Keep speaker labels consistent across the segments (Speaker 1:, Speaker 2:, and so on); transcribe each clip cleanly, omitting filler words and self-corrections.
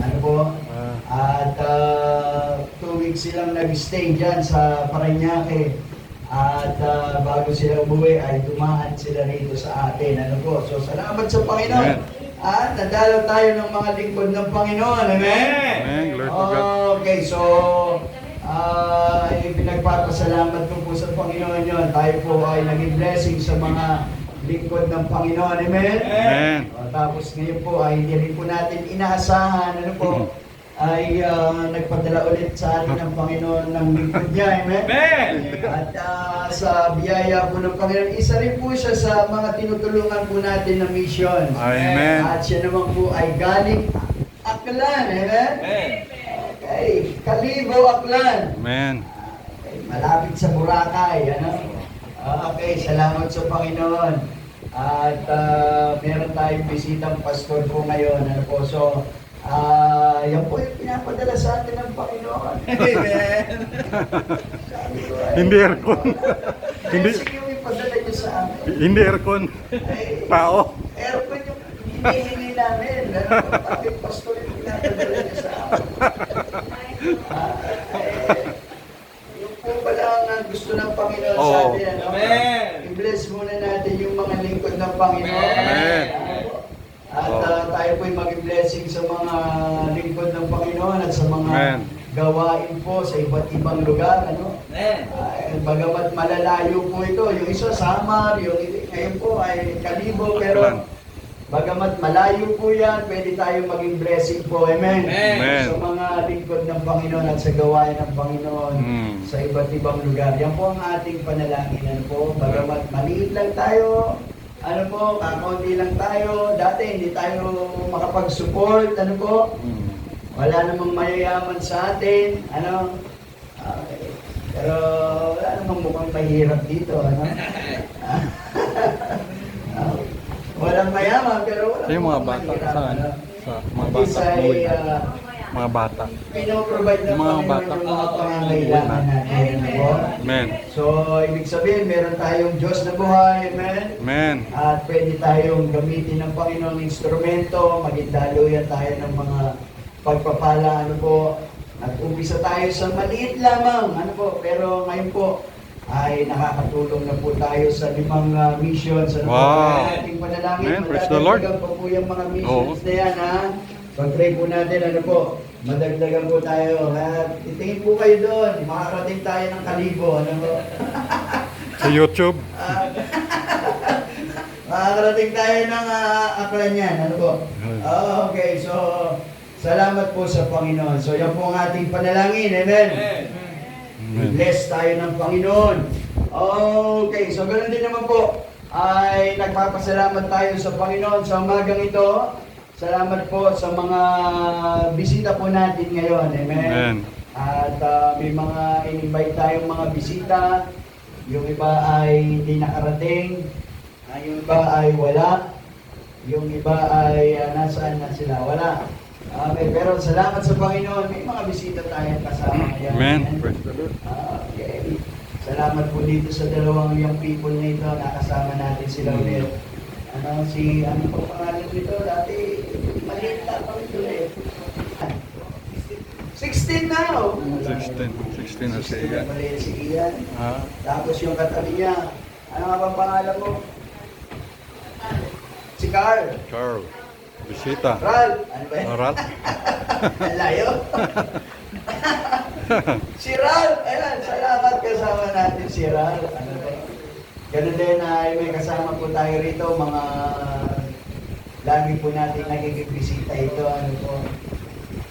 Speaker 1: Ano po? At 2 weeks silang nag-stay dyan sa Parañaque. At bago sila umuwi ay dumaan sila rito sa atin. Ano po? So salamat sa Panginoon. At nadalaw tayo ng mga lingkod ng Panginoon. Amen?
Speaker 2: Amen. Glory to God.
Speaker 1: Okay, so pinagpapasalamat ko po sa Panginoon yun. Tayo po ay naging blessing sa mga lingkod ng Panginoon. Amen?
Speaker 2: Amen.
Speaker 1: Tapos ngayon po ay hindi rin po natin inaasahan. Ano po? Ay nagpadala ulit sa atin ng Panginoon ng lingkod niya. Amen? At sa biyaya po ng Panginoon, isa rin po siya sa mga tinutulungan po natin na mission.
Speaker 2: Amen.
Speaker 1: At siya naman po ay galing Aklan. Amen? Okay. Kalibo, Aklan.
Speaker 2: Amen.
Speaker 1: Okay. Malapit sa Boracay. Ano? Okay. Salamat sa Panginoon. At meron tayong bisitang pastor po ngayon. Ano po? So, yan po yung pinapadala sa atin ng Panginoon. Amen. Sabi ko,
Speaker 2: Hindi aircon. Hindi.
Speaker 1: Sige yung ipadala niyo sa amin.
Speaker 2: Hindi aircon.
Speaker 1: Ay,
Speaker 2: Pao.
Speaker 1: aircon yung hinihingi namin. Bakit pastor yung pinapadala niyo sa amin? Yung po pala ang gusto ng Panginoon sa atin. Ano? I-bless muna natin yung mga lingkod ng Panginoon.
Speaker 2: Amen.
Speaker 1: At tayo po'y maging blessing sa mga lingkod ng Panginoon at sa mga
Speaker 2: Amen.
Speaker 1: gawain po sa iba't ibang lugar. Ano? Bagamat malalayo po ito, yung isa Samar, yung ngayon po ay Kalibo, pero bagamat malayo po yan, pwede tayo maging blessing po. Amen?
Speaker 2: Amen.
Speaker 1: Sa mga lingkod ng Panginoon at sa gawain ng Panginoon sa iba't ibang lugar. Yan po ang ating panalangin. Ano po? Bagamat maliit lang tayo, ano po, kakaunti lang tayo. Dati hindi tayo makapag-support. Ano po? Wala namang mayayaman sa atin. Ano? Okay. Pero wala namang mukhang mahirap dito. Ano? Walang mayaman, pero wala
Speaker 2: Yung mga
Speaker 1: mukhang
Speaker 2: bata
Speaker 1: mahirap,
Speaker 2: saan?
Speaker 1: ano?
Speaker 2: Sa mga
Speaker 1: At
Speaker 2: bata.
Speaker 1: least ay,
Speaker 2: Mga bata.
Speaker 1: pinoprovide ng
Speaker 2: Yung mga
Speaker 1: Panginoon
Speaker 2: bata.
Speaker 1: yung mga pangangailangan natin. Ano po?
Speaker 2: Amen.
Speaker 1: So, ibig sabihin, meron tayong Diyos na buhay. Amen?
Speaker 2: Amen.
Speaker 1: At pwede tayong gamitin ng Panginoong instrumento, maging daluyan tayo ng mga pagpapala, ano po. Nag-umpisa tayo sa maliit lamang, ano po. Pero ngayon po, ay nakakatulong na po tayo sa 5 missions. Ano po,
Speaker 2: Wow.
Speaker 1: ating panalangin.
Speaker 2: Amen. Praise the Lord.
Speaker 1: Madadagdagan pa po yung mga missions
Speaker 2: Oo.
Speaker 1: na yan, ha. Pag-pray po natin, ano po, madagdagan po tayo. At itingin po kayo doon, makakarating tayo ng Kalibo, ano po.
Speaker 2: Sa YouTube.
Speaker 1: Makakarating tayo ng Aklan yan, ano po. Okay, so, salamat po sa Panginoon. So, yan po ang ating panalangin, amen? Bless tayo ng Panginoon. Okay, so ganoon din naman po, ay nagpapasalamat tayo sa Panginoon sa umagang ito. Salamat po sa mga bisita po natin ngayon, amen?
Speaker 2: Amen.
Speaker 1: At may mga in-invite tayong mga bisita. Yung iba ay hindi nakarating. Yung iba ay wala. Yung iba ay nasaan na sila? Wala. Okay, pero salamat sa Panginoon. May mga bisita tayong kasama ngayon.
Speaker 2: Amen. Praise the Lord.
Speaker 1: Okay. Salamat po dito sa dalawang young people na ito. Nakasama natin sila ulit. Ano po pangalan dito? Dati maliit na pa ito eh. 16 na oh.
Speaker 2: 16 na siya.
Speaker 1: Maliit si Ian.
Speaker 2: Ah.
Speaker 1: Tapos yung katabi niya, ano nga ba pangalan mo? Si Carl.
Speaker 2: Carl. Bisita.
Speaker 1: Ral. Ano ba yan?
Speaker 2: Oral.
Speaker 1: Ang layo. Si Ral. Ayan, salamat kasama natin si Ral. Ano ba? Ganun din ay may kasama po tayo rito, mga lagi po natin nagiging bisita ito. Ano po?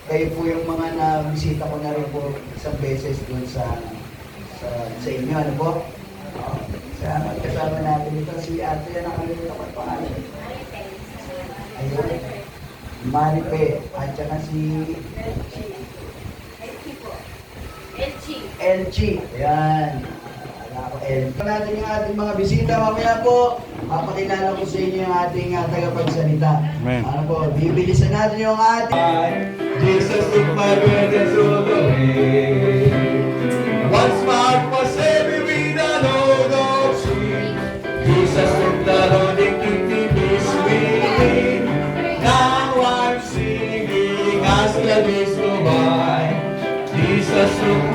Speaker 1: Kayo po yung mga na-bisita ko na rin po isang beses doon sa inyo. Ano po? Salamat kasama natin ito. Si Ate, nakalimutan ko ang pangalan. Ayun. Maripe. At saka si Elchi. Ayan. Ito natin yung ating mga bisita. Mamaya po, papakilala ko sa inyo yung ating tagapagsalita.
Speaker 2: Amen.
Speaker 1: Ano po, bibilisan natin yung ating Jesus took my burdens all away. Once my was heavy with a load of sin. Jesus took the load and keep me this way. Now I'm singing
Speaker 3: as the days go by, Jesus will